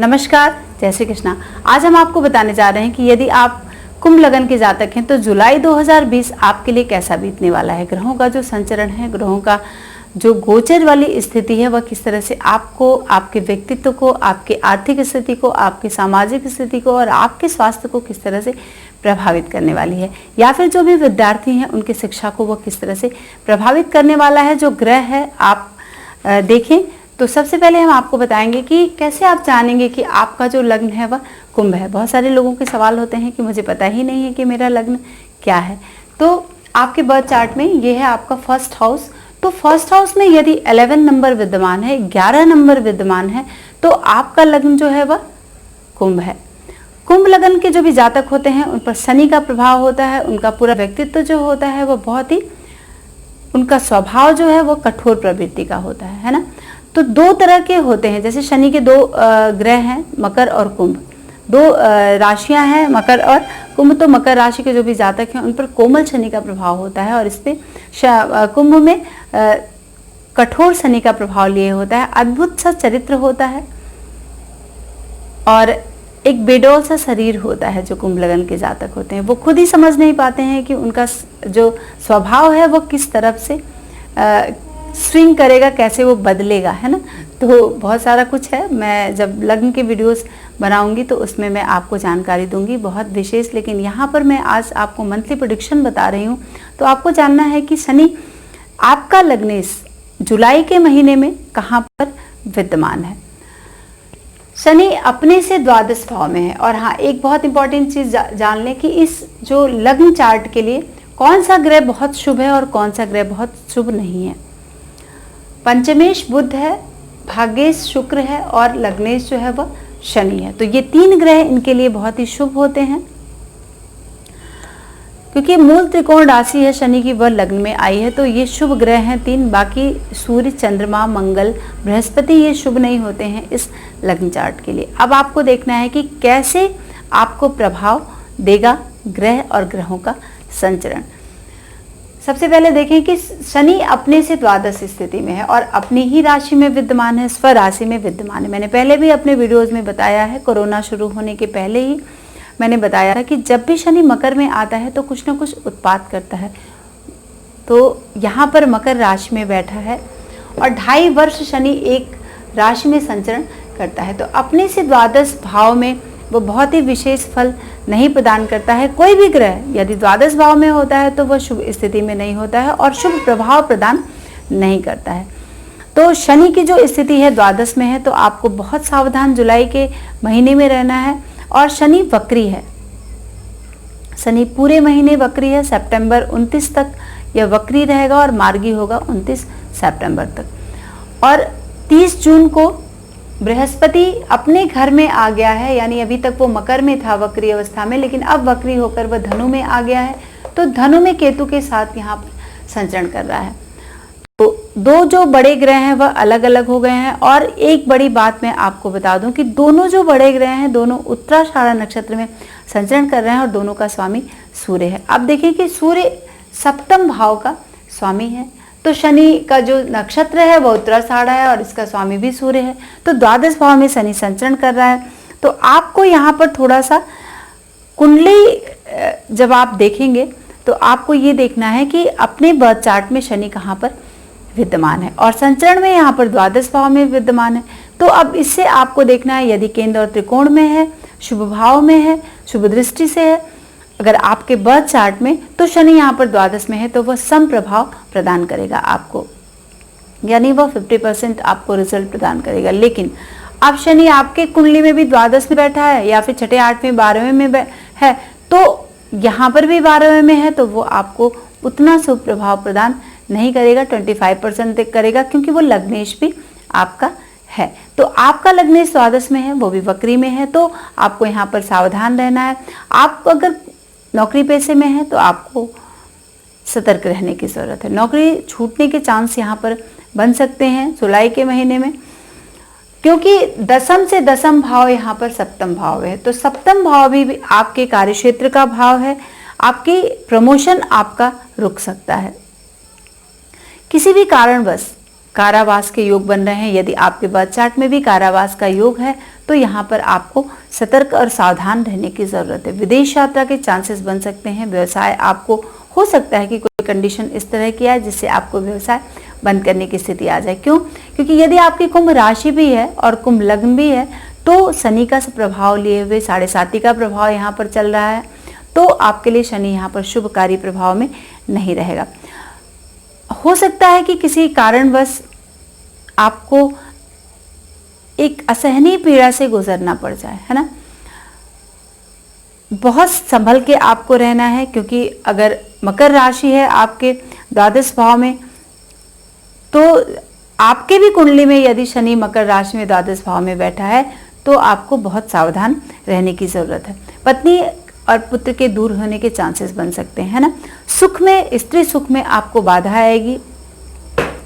नमस्कार, जय श्री कृष्णा। आज हम आपको बताने जा रहे हैं कि यदि आप कुंभ लगन के जातक हैं तो जुलाई 2020 आपके लिए कैसा बीतने वाला है। ग्रहों का जो संचरण है, ग्रहों का जो गोचर वाली स्थिति है, वह किस तरह से आपको, आपके व्यक्तित्व को, आपके आर्थिक स्थिति को, आपकी सामाजिक स्थिति को और आपके स्वास्थ्य को किस तरह से प्रभावित करने वाली है, या फिर जो भी विद्यार्थी हैं उनकी शिक्षा को वह किस तरह से प्रभावित करने वाला है। जो ग्रह है आप देखें तो सबसे पहले हम आपको बताएंगे कि कैसे आप जानेंगे कि आपका जो लग्न है वह कुंभ है। बहुत सारे लोगों के सवाल होते हैं कि मुझे पता ही नहीं है कि मेरा लग्न क्या है। तो आपके बर्थ चार्ट में ये है आपका फर्स्ट हाउस। तो फर्स्ट हाउस में यदि 11 नंबर विद्यमान है, 11 नंबर विद्यमान है, तो आपका लग्न जो है वह कुंभ है। कुंभ लगन के जो भी जातक होते हैं उन पर शनि का प्रभाव होता है। उनका पूरा व्यक्तित्व जो होता है वह बहुत ही, उनका स्वभाव जो है वो कठोर प्रवृत्ति का होता है ना। तो दो तरह के होते हैं, जैसे शनि के दो ग्रह हैं, मकर और कुंभ। दो राशियां हैं, मकर और कुंभ। तो मकर राशि के जो भी जातक हैं उन पर कोमल शनि का प्रभाव होता है और इस पे कुंभ में कठोर शनि का प्रभाव लिए होता है। अद्भुत सा चरित्र होता है और एक बेडौल सा शरीर होता है। जो कुंभ लगन के जातक होते हैं वो खुद ही समझ नहीं पाते हैं कि उनका जो स्वभाव है वो किस तरफ से स्विंग करेगा, कैसे वो बदलेगा, है ना। तो बहुत सारा कुछ है, मैं जब लग्न के वीडियोस बनाऊंगी तो उसमें मैं आपको जानकारी दूंगी बहुत विशेष। लेकिन यहाँ पर मैं आज आपको मंथली प्रेडिक्शन बता रही हूँ। तो आपको जानना है कि शनि आपका लग्न इस जुलाई के महीने में कहाँ पर विद्यमान है। शनि अपने से द्वादश भाव में है। और हाँ, एक बहुत इंपॉर्टेंट चीज जान लें कि इस जो लग्न चार्ट के लिए कौन सा ग्रह बहुत शुभ है और कौन सा ग्रह बहुत शुभ नहीं है। पंचमेश बुध है, भाग्येश शुक्र है और लग्नेश जो है वह शनि है। तो ये तीन ग्रह इनके लिए बहुत ही शुभ होते हैं, क्योंकि मूल त्रिकोण राशि है शनि की, वह लग्न में आई है। तो ये शुभ ग्रह हैं तीन। बाकी सूर्य, चंद्रमा, मंगल, बृहस्पति ये शुभ नहीं होते हैं इस लग्न चार्ट के लिए। अब आपको देखना है कि कैसे आपको प्रभाव देगा ग्रह और ग्रहों का संचरण। सबसे पहले देखें कि शनि अपने से द्वादश स्थिति में है और अपनी ही राशि में विद्यमान है, स्वराशि में विद्यमान है। मैंने पहले भी अपने वीडियोस में बताया है, कोरोना शुरू होने के पहले ही मैंने बताया था कि जब भी शनि मकर में आता है तो कुछ ना कुछ उत्पात करता है। तो यहाँ पर मकर राशि में बैठा है और 2.5 वर्ष शनि एक राशि में संचरण करता है। तो अपने से द्वादश भाव में वो बहुत ही विशेष फल नहीं प्रदान करता है। कोई भी ग्रह यदि द्वादश भाव में होता है तो वह शुभ स्थिति में नहीं होता है और शुभ प्रभाव प्रदान नहीं करता है। तो शनि की जो स्थिति है द्वादश में है, तो आपको बहुत सावधान जुलाई के महीने में रहना है। और शनि वक्री है, शनि पूरे महीने वक्री है। सितंबर 29 तक यह वक्री रहेगा और मार्गी होगा 29 सितंबर तक। और 30 जून को बृहस्पति अपने घर में आ गया है, यानी अभी तक वो मकर में था वक्री अवस्था में, लेकिन अब वक्री होकर वह धनु में आ गया है। तो धनु में केतु के साथ यहाँ पर संचरण कर रहा है। तो दो जो बड़े ग्रह हैं वह अलग अलग हो गए हैं। और एक बड़ी बात मैं आपको बता दूं कि दोनों जो बड़े ग्रह हैं दोनों उत्तराषाढ़ा नक्षत्र में संचरण कर रहे हैं और दोनों का स्वामी सूर्य है। अब देखिए कि सूर्य सप्तम भाव का स्वामी है, तो शनि का जो नक्षत्र है वह उत्तराषाढ़ा है और इसका स्वामी भी सूर्य है। तो द्वादश भाव में शनि संचरण कर रहा है। तो आपको यहाँ पर थोड़ा सा कुंडली जब आप देखेंगे तो आपको ये देखना है कि अपने बर्थ चार्ट में शनि कहाँ पर विद्यमान है और संचरण में यहाँ पर द्वादश भाव में विद्यमान है। तो अब इससे आपको देखना है यदि केंद्र और त्रिकोण में है, शुभ भाव में है, शुभ दृष्टि से है, अगर आपके बर्थ चार्ट में, तो शनि यहाँ पर द्वादश में है तो वह सम प्रभाव प्रदान करेगा आपको, यानी वह 50% आपको रिजल्ट प्रदान करेगा। लेकिन अब शनि आपके कुंडली में भी द्वादश में बैठा है या फिर छठे, 8वें, 12वें में है, तो यहाँ पर भी 12वें में है, तो वो आपको उतना शुभ प्रभाव प्रदान नहीं करेगा, 25% करेगा, क्योंकि वो लग्नेश भी आपका है। तो आपका लग्नेश द्वादश में है, वो भी वक्री में है। तो आपको यहाँ पर सावधान रहना है। आप अगर नौकरी पेशे में है तो आपको सतर्क रहने की जरूरत है। नौकरी छूटने के चांस यहाँ पर बन सकते हैं जुलाई के महीने में, क्योंकि दशम से दशम भाव यहाँ पर सप्तम भाव है। तो सप्तम भाव भी आपके कार्यक्षेत्र का भाव है। आपकी प्रमोशन आपका रुक सकता है। किसी भी कारणवश कारावास के योग बन रहे हैं, यदि आपके बर्थ चार्ट में भी कारावास का योग है तो यहाँ पर आपको सतर्क और सावधान रहने की जरूरत है। विदेश यात्रा के चांसेस बन सकते हैं। व्यवसाय आपको हो सकता है कि कोई कंडीशन इस तरह की है जिससे आपको व्यवसाय बंद करने की स्थिति आ जाए। क्यों? क्योंकि यदि आपकी कुंभ राशि भी है और कुंभ लग्न भी है तो शनि का प्रभाव लिए हुए 7.5 का प्रभाव यहाँ पर चल रहा है, तो आपके लिए शनि यहाँ पर शुभकारी प्रभाव में नहीं रहेगा। हो सकता है कि किसी कारणवश आपको एक असहनीय पीड़ा से गुजरना पड़ जाए, है ना। बहुत संभल के आपको रहना है, क्योंकि अगर मकर राशि है आपके द्वादश भाव में, तो आपके भी कुंडली में यदि शनि मकर राशि में द्वादश भाव में बैठा है तो आपको बहुत सावधान रहने की जरूरत है। पत्नी और पुत्र के दूर होने के चांसेस बन सकते हैं, है ना। सुख में, स्त्री सुख में आपको बाधा आएगी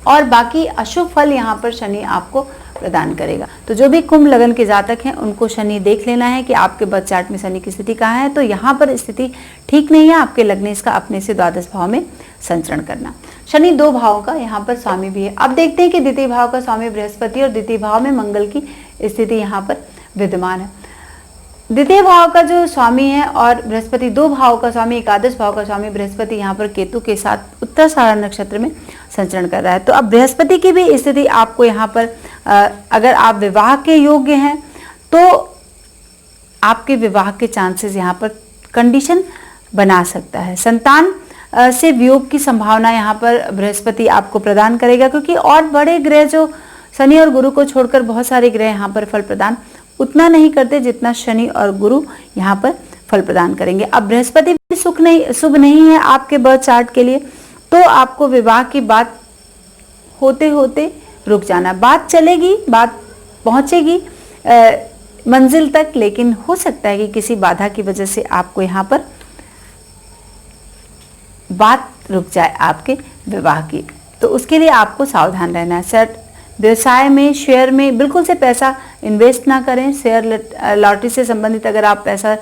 और बाकी अशुभ फल यहाँ पर शनि आपको प्रदान करेगा। तो जो भी कुंभ लगन के जातक हैं उनको शनि देख लेना है कि आपके बर्थ चार्ट में शनि की स्थिति कहाँ है। तो यहाँ पर स्थिति ठीक नहीं है, आपके लग्नेश का अपने से द्वादश भाव में संचरण करना। शनि 2 भावों का यहाँ पर स्वामी भी है। अब देखते हैं कि द्वितीय भाव का स्वामी बृहस्पति और द्वितीय भाव में मंगल की स्थिति यहाँ पर विद्यमान है। द्वितीय भाव का जो स्वामी है और बृहस्पति 2 भाव का स्वामी, एकादश भाव का स्वामी बृहस्पति यहाँ पर केतु के साथ उत्तराषाढ़ नक्षत्र में संचरण कर रहा है। तो अब बृहस्पति की भी स्थिति आपको यहाँ पर अगर आप विवाह के योग्य हैं तो आपके विवाह के चांसेस यहाँ पर कंडीशन बना सकता है। संतान से वियोग की संभावना यहाँ पर बृहस्पति आपको प्रदान करेगा, क्योंकि और बड़े ग्रह जो शनि और गुरु को छोड़कर बहुत सारे ग्रह यहाँ पर फल प्रदान उतना नहीं करते जितना शनि और गुरु यहाँ पर फल प्रदान करेंगे। अब बृहस्पति भी शुभ नहीं है आपके बर्थ चार्ट के लिए, तो आपको विवाह की बात होते होते रुक जाना। बात चलेगी, बात पहुंचेगी मंजिल तक, लेकिन हो सकता है कि किसी बाधा की वजह से आपको यहाँ पर बात रुक जाए आपके विवाह की। तो उसके लिए आपको सावधान रहना है। सर, व्यवसाय में, शेयर में बिल्कुल से पैसा इन्वेस्ट ना करें। शेयर लॉटरी से संबंधित अगर आप पैसा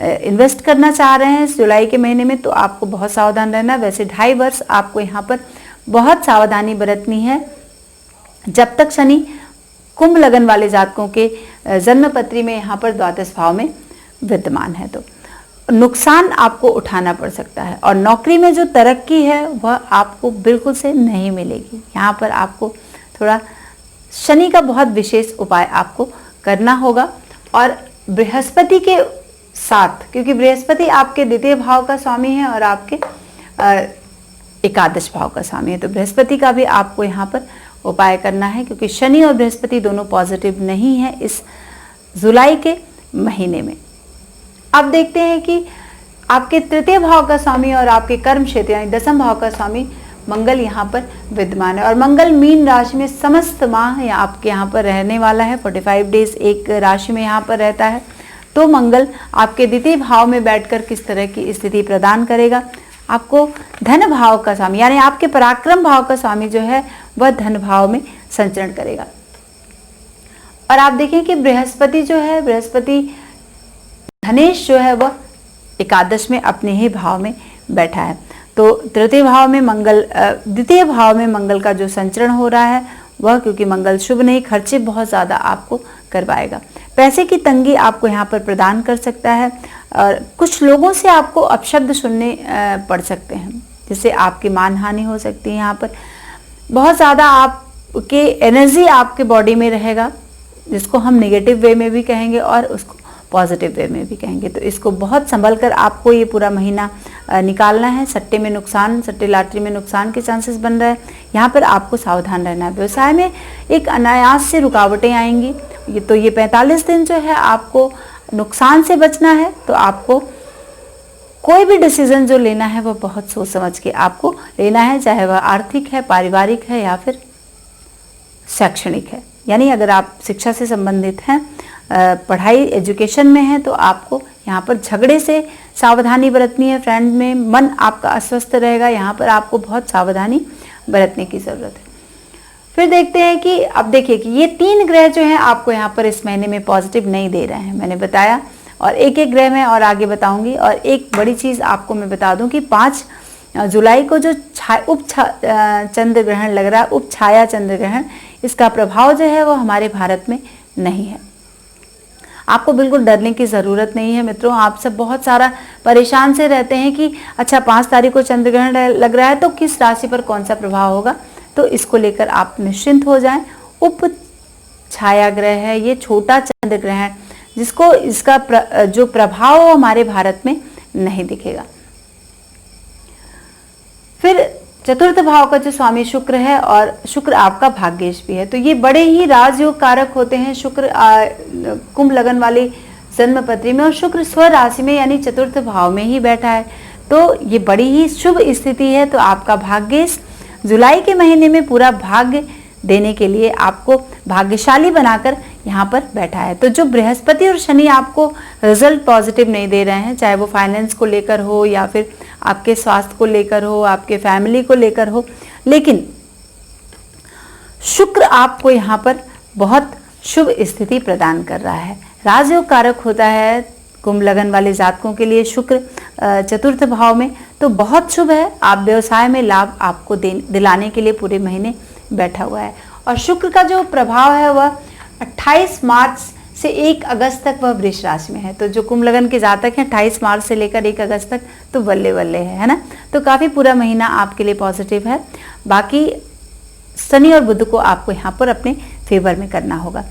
इन्वेस्ट करना चाह रहे हैं जुलाई के महीने में तो आपको बहुत सावधान रहना। वैसे 2.5 वर्ष आपको यहाँ पर बहुत सावधानी बरतनी है जब तक शनि कुंभ लगन वाले जातकों के जन्म पत्री में यहाँ पर द्वादश भाव में विद्यमान है। तो नुकसान आपको उठाना पड़ सकता है और नौकरी में जो तरक्की है वह आपको बिल्कुल से नहीं मिलेगी। यहाँ पर आपको थोड़ा शनि का बहुत विशेष उपाय आपको करना होगा। और बृहस्पति के साथ, क्योंकि बृहस्पति आपके द्वितीय भाव का स्वामी है और आपके एकादश भाव का स्वामी है, तो बृहस्पति का भी आपको यहाँ पर उपाय करना है, क्योंकि शनि और बृहस्पति दोनों पॉजिटिव नहीं है इस जुलाई के महीने में। अब देखते हैं कि आपके तृतीय भाव का स्वामी और आपके कर्म क्षेत्र यानी दसम भाव का स्वामी मंगल यहाँ पर विद्यमान है और मंगल मीन राशि में समस्त माह या आपके यहाँ पर रहने वाला है। 45 डेज एक राशि में यहाँ पर रहता है। तो मंगल आपके द्वितीय भाव में बैठकर किस तरह की स्थिति प्रदान करेगा, आपको धन भाव का स्वामी यानी आपके पराक्रम भाव का स्वामी जो है वह धन भाव में संचरण करेगा। और आप देखें कि बृहस्पति जो है, बृहस्पति धनेश जो है वह एकादश में अपने ही भाव में बैठा है। तो तृतीय भाव में मंगल, द्वितीय भाव में मंगल का जो संचरण हो रहा है वह, क्योंकि मंगल शुभ नहीं, खर्चे बहुत ज़्यादा आपको करवाएगा। पैसे की तंगी आपको यहाँ पर प्रदान कर सकता है और कुछ लोगों से आपको अपशब्द सुनने पड़ सकते हैं, जिससे आपकी मानहानि हो सकती है। यहाँ पर बहुत ज़्यादा आपके एनर्जी आपके बॉडी में रहेगा, जिसको हम नेगेटिव वे में भी कहेंगे और उसको पॉजिटिव वे में भी कहेंगे। तो इसको बहुत संभल कर आपको ये पूरा महीना निकालना है। सट्टे में नुकसान, सट्टे लॉटरी में नुकसान के चांसेस बन रहे हैं, यहाँ पर आपको सावधान रहना है। व्यवसाय में एक अनायास से रुकावटें आएंगी। ये 45 दिन जो है आपको नुकसान से बचना है। तो आपको कोई भी डिसीजन जो लेना है वह बहुत सोच समझ के आपको लेना है, चाहे वह आर्थिक है, पारिवारिक है या फिर शैक्षणिक है। यानी अगर आप शिक्षा से संबंधित हैं, पढ़ाई एजुकेशन में है, तो आपको यहाँ पर झगड़े से सावधानी बरतनी है। फ्रेंड में मन आपका अस्वस्थ रहेगा, यहाँ पर आपको बहुत सावधानी बरतने की ज़रूरत है। फिर देखते हैं कि अब देखिए कि ये 3 ग्रह जो हैं आपको यहाँ पर इस महीने में पॉजिटिव नहीं दे रहे हैं, मैंने बताया। और एक एक ग्रह में और आगे बताऊंगी। और एक बड़ी चीज़ आपको मैं बता दूं कि 5 जुलाई को जो चंद्र ग्रहण लग रहा है, उप छाया चंद्र ग्रहण, इसका प्रभाव जो है वो हमारे भारत में नहीं है। आपको बिल्कुल डरने की ज़रूरत नहीं है मित्रों। आप सब बहुत सारा परेशान से रहते हैं कि अच्छा 5 तारीख को चंद्र ग्रहण लग रहा है तो किस राशि पर कौन सा प्रभाव होगा, तो इसको लेकर आप निश्चिंत हो जाएं। उप छाया ग्रह है ये, छोटा चंद्र ग्रहण, जिसको इसका जो प्रभाव हो हमारे भारत में नहीं दिखेगा। फिर चतुर्थ भाव का जो स्वामी शुक्र है, और शुक्र आपका भाग्येश भी है, तो ये बड़े ही राजयोग कारक होते हैं। शुक्र कुंभ लगन वाली जन्म पत्री में, और शुक्र स्व राशि में यानी चतुर्थ भाव में ही बैठा है, तो ये बड़ी ही शुभ स्थिति है। तो आपका भाग्येश जुलाई के महीने में पूरा भाग्य देने के लिए आपको भाग्यशाली बनाकर यहाँ पर बैठा है। तो जो बृहस्पति और शनि आपको रिजल्ट पॉजिटिव नहीं दे रहे हैं, चाहे वो फाइनेंस को लेकर हो या फिर आपके स्वास्थ्य को लेकर हो, आपके फैमिली को लेकर हो, लेकिन शुक्र आपको यहाँ पर बहुत शुभ स्थिति प्रदान कर रहा है। राजयोग कारक होता है कुंभ लगन वाले जातकों के लिए शुक्र चतुर्थ भाव में, तो बहुत शुभ है। आप व्यवसाय में लाभ आपको दिलाने के लिए पूरे महीने बैठा हुआ है। और शुक्र का जो प्रभाव है वह 28 मार्च से 1 अगस्त तक वह वृष राशि में है। तो जो कुंभ लगन के जातक हैं 28 मार्च से लेकर 1 अगस्त तक तो बल्ले बल्ले है ना, तो काफ़ी पूरा महीना आपके लिए पॉजिटिव है। बाकी शनि और बुध को आपको यहाँ पर अपने फेवर में करना होगा।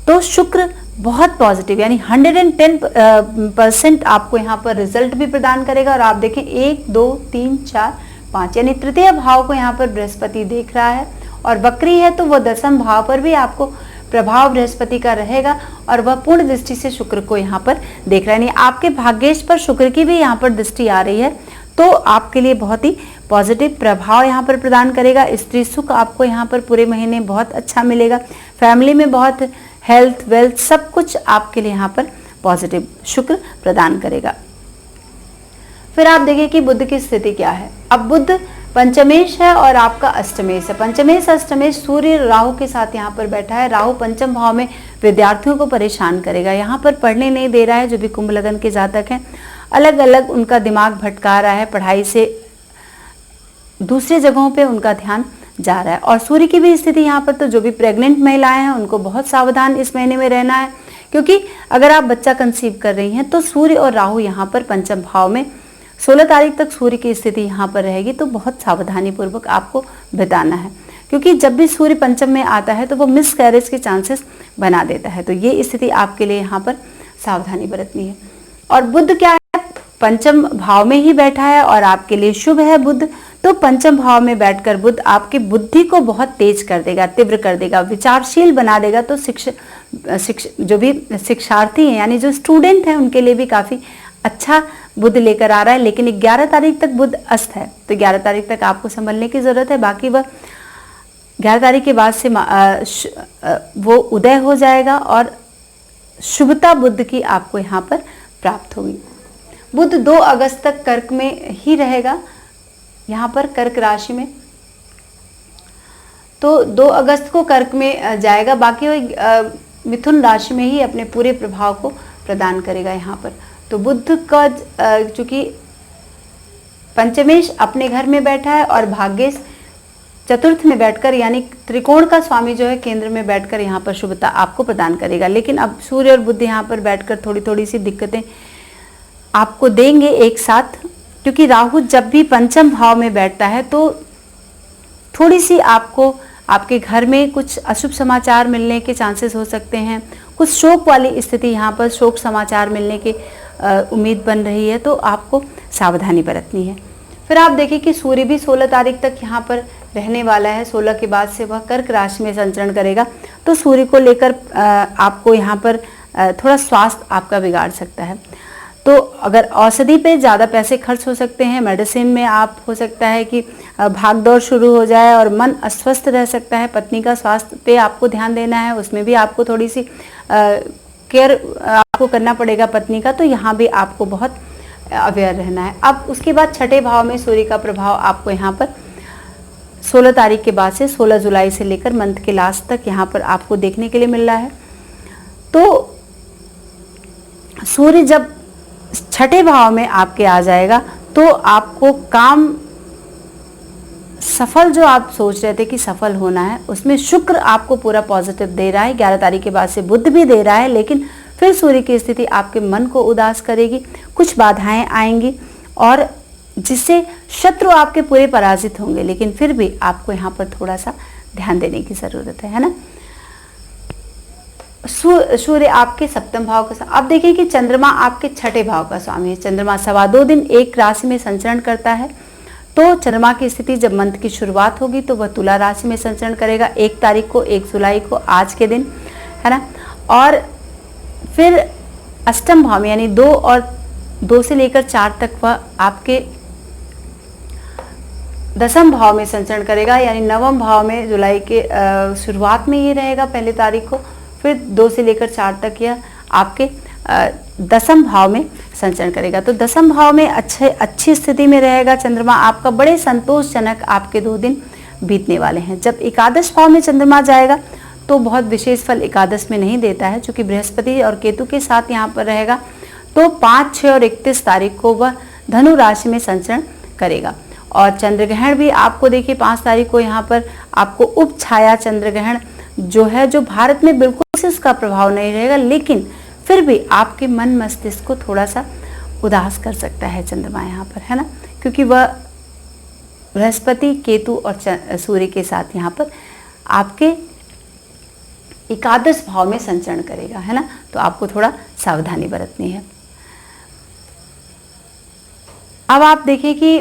तो शुक्र बहुत पॉजिटिव यानी 110% आपको यहाँ पर रिजल्ट भी प्रदान करेगा। और आप देखें 1 2 3 4 5 यानी तृतीय भाव को यहाँ पर बृहस्पति देख रहा है, और वक्री है तो वह 10वें भाव पर भी आपको प्रभाव बृहस्पति का रहेगा, और वह पूर्ण दृष्टि से शुक्र को यहाँ पर देख रहा है। यानी आपके भाग्येश पर शुक्र की भी यहाँ पर दृष्टि आ रही है, तो आपके लिए बहुत ही पॉजिटिव प्रभाव यहाँ पर प्रदान करेगा। स्त्री सुख आपको यहाँ पर पूरे महीने बहुत अच्छा मिलेगा। फैमिली में बहुत हेल्थ वेल्थ सब कुछ आपके लिए यहाँ पर पॉजिटिव शुक्र प्रदान करेगा। फिर आप देखिए कि बुध की स्थिति क्या है। अब बुध पंचमेश है और आपका अष्टमेश है। पंचमेश अष्टमेश सूर्य राहु के साथ यहाँ पर बैठा है। राहु पंचम भाव में विद्यार्थियों को परेशान करेगा, यहाँ पर पढ़ने नहीं दे रहा है। जो भी कुंभ लगन के जातक हैं अलग अलग उनका दिमाग भटका रहा है, पढ़ाई से दूसरी जगहों पे उनका ध्यान जा रहा है। और सूर्य की भी स्थिति यहाँ पर, तो जो भी प्रेग्नेंट महिलाएं हैं उनको बहुत सावधान इस महीने में रहना है, क्योंकि अगर आप बच्चा कंसीव कर रही हैं तो सूर्य और राहु यहाँ पर पंचम भाव में 16 तारीख तक सूर्य की स्थिति यहाँ पर रहेगी, तो बहुत सावधानी पूर्वक आपको बिताना है, क्योंकि जब भी सूर्य पंचम में आता है तो वो मिस कैरेज के चांसेस बना देता है। तो ये स्थिति आपके लिए यहाँ पर सावधानी बरतनी है। और बुध क्या है, पंचम भाव में ही बैठा है और आपके लिए शुभ है बुध। तो पंचम भाव में बैठकर बुध आपकी बुद्धि को बहुत तेज कर देगा, तीव्र कर देगा, विचारशील बना देगा। तो जो भी शिक्षार्थी हैं यानी जो स्टूडेंट हैं उनके लिए भी काफ़ी अच्छा बुध लेकर आ रहा है। लेकिन 11 तारीख तक बुध अस्त है, तो 11 तारीख तक आपको संभलने की ज़रूरत है। बाकी वह 11 तारीख के बाद से वो उदय हो जाएगा और शुभता बुध की आपको यहाँ पर प्राप्त होगी। बुध 2 अगस्त तक कर्क में ही रहेगा, यहाँ पर कर्क राशि में, तो 2 अगस्त को कर्क में जाएगा। बाकी वो मिथुन राशि में ही अपने पूरे प्रभाव को प्रदान करेगा यहाँ पर। तो बुध का चूंकि पंचमेश अपने घर में बैठा है और भाग्येश चतुर्थ में बैठकर यानी त्रिकोण का स्वामी जो है केंद्र में बैठकर यहाँ पर शुभता आपको प्रदान करेगा। लेकिन अब सूर्य और बुध यहाँ पर बैठकर थोड़ी थोड़ी सी दिक्कतें आपको देंगे एक साथ, क्योंकि राहु जब भी पंचम भाव में बैठता है तो थोड़ी सी आपको आपके घर में कुछ अशुभ समाचार मिलने के चांसेस हो सकते हैं। कुछ शोक वाली स्थिति यहाँ पर, शोक समाचार मिलने की उम्मीद बन रही है, तो आपको सावधानी बरतनी है। फिर आप देखिए कि सूर्य भी 16 तारीख तक यहाँ पर रहने वाला है। 16 के बाद से वह कर्क राशि में संचरण करेगा, तो सूर्य को लेकर आपको यहाँ पर थोड़ा स्वास्थ्य आपका बिगाड़ सकता है। तो अगर औषधि पे ज़्यादा पैसे खर्च हो सकते हैं, मेडिसिन में आप हो सकता है कि भाग दौड़ शुरू हो जाए और मन अस्वस्थ रह सकता है। पत्नी का स्वास्थ्य पे आपको ध्यान देना है, उसमें भी आपको थोड़ी सी केयर आपको करना पड़ेगा पत्नी का, तो यहाँ भी आपको बहुत अवेयर रहना है। अब उसके बाद छठे भाव में सूर्य का प्रभाव आपको यहाँ पर 16 तारीख के बाद से 16 जुलाई से लेकर मंथ के लास्ट तक यहाँ पर आपको देखने के लिए मिल रहा है। तो सूर्य जब छठे भाव में आपके आ जाएगा तो आपको काम सफल जो आप सोच रहे थे कि सफल होना है, उसमें शुक्र आपको पूरा पॉजिटिव दे रहा है। 11 तारीख के बाद से बुध भी दे रहा है, लेकिन फिर सूर्य की स्थिति आपके मन को उदास करेगी, कुछ बाधाएं आएंगी और जिससे शत्रु आपके पूरे पराजित होंगे, लेकिन फिर भी आपको यहाँ पर थोड़ा सा ध्यान देने की जरूरत है ना। सूर्य आपके सप्तम भाव का, अब देखिए कि चंद्रमा आपके छठे भाव का स्वामी है। चंद्रमा 2.25 दिन एक राशि में संचरण करता है, तो चंद्रमा की स्थिति जब मंथ की शुरुआत होगी तो वह तुला राशि में संचरण करेगा 1 तारीख को, 1 जुलाई को, आज के दिन, है ना। और फिर अष्टम भाव में यानी 2 से लेकर 4 तक वह आपके दसम भाव में संचरण करेगा, यानी नवम भाव में जुलाई के शुरुआत में ये रहेगा 1 तारीख को, फिर 2 से लेकर 4 तक यह आपके दसम भाव में संचरण करेगा। तो दसम भाव में अच्छी स्थिति में रहेगा चंद्रमा आपका। बड़े संतोषजनक आपके 2 दिन बीतने वाले हैं। जब एकादश भाव में चंद्रमा जाएगा तो बहुत विशेष फल एकादश में नहीं देता है, क्योंकि बृहस्पति और केतु के साथ यहाँ पर रहेगा। तो 5, 6 और 31 तारीख को वह धनु राशि में संचरण करेगा। और चंद्रग्रहण भी आपको देखिए 5 तारीख को यहाँ पर आपको उप छाया चंद्रग्रहण जो है, जो भारत में बिल्कुल से उसका प्रभाव नहीं रहेगा, लेकिन फिर भी आपके मन मस्तिष्क को थोड़ा सा उदास कर सकता है चंद्रमा यहाँ पर, है ना, क्योंकि वह बृहस्पति, केतु और सूर्य के साथ यहाँ पर आपके एकादश भाव में संचरण करेगा, है ना। तो आपको थोड़ा सावधानी बरतनी है। अब आप देखिए कि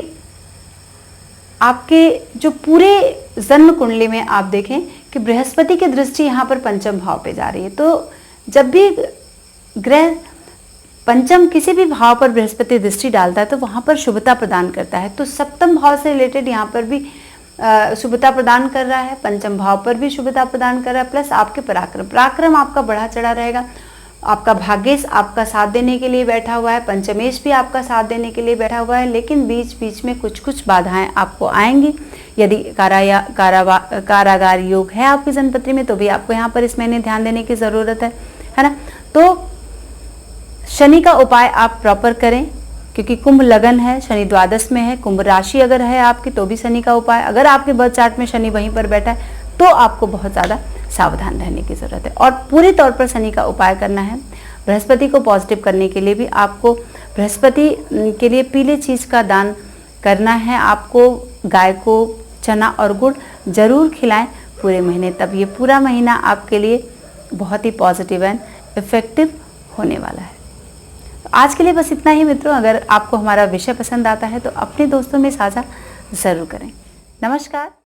आपके जो पूरे जन्म कुंडली में आप देखें कि बृहस्पति की दृष्टि यहाँ पर पंचम भाव पे जा रही है। तो जब भी ग्रह पंचम किसी भी भाव पर बृहस्पति दृष्टि डालता है तो वहाँ पर शुभता प्रदान करता है। तो सप्तम भाव से रिलेटेड यहाँ पर भी शुभता प्रदान कर रहा है, पंचम भाव पर भी शुभता प्रदान कर रहा है, प्लस आपके पराक्रम आपका बढ़ा चढ़ा रहेगा। आपका भाग्येश आपका साथ देने के लिए बैठा हुआ है, पंचमेश भी आपका साथ देने के लिए बैठा हुआ है, लेकिन बीच बीच में कुछ बाधाएं आपको आएंगी। यदि कारागार योग है आपकी जन्मपत्री में तो भी आपको यहाँ पर इस महीने ध्यान देने की ज़रूरत है ना। तो शनि का उपाय आप प्रॉपर करें, क्योंकि कुंभ लगन है, शनि द्वादश में है। कुंभ राशि अगर है आपकी तो भी शनि का उपाय, अगर आपके बर्थ चार्ट में शनि वहीं पर बैठा है तो आपको बहुत ज़्यादा सावधान रहने की ज़रूरत है और पूरी तौर पर शनि का उपाय करना है। बृहस्पति को पॉजिटिव करने के लिए भी आपको बृहस्पति के लिए पीले चीज़ का दान करना है। आपको गाय को चना और गुड़ जरूर खिलाएं पूरे महीने, तब ये पूरा महीना आपके लिए बहुत ही पॉजिटिव एंड इफेक्टिव होने वाला है। तो आज के लिए बस इतना ही मित्रों। अगर आपको हमारा विषय पसंद आता है तो अपने दोस्तों में साझा ज़रूर करें। नमस्कार।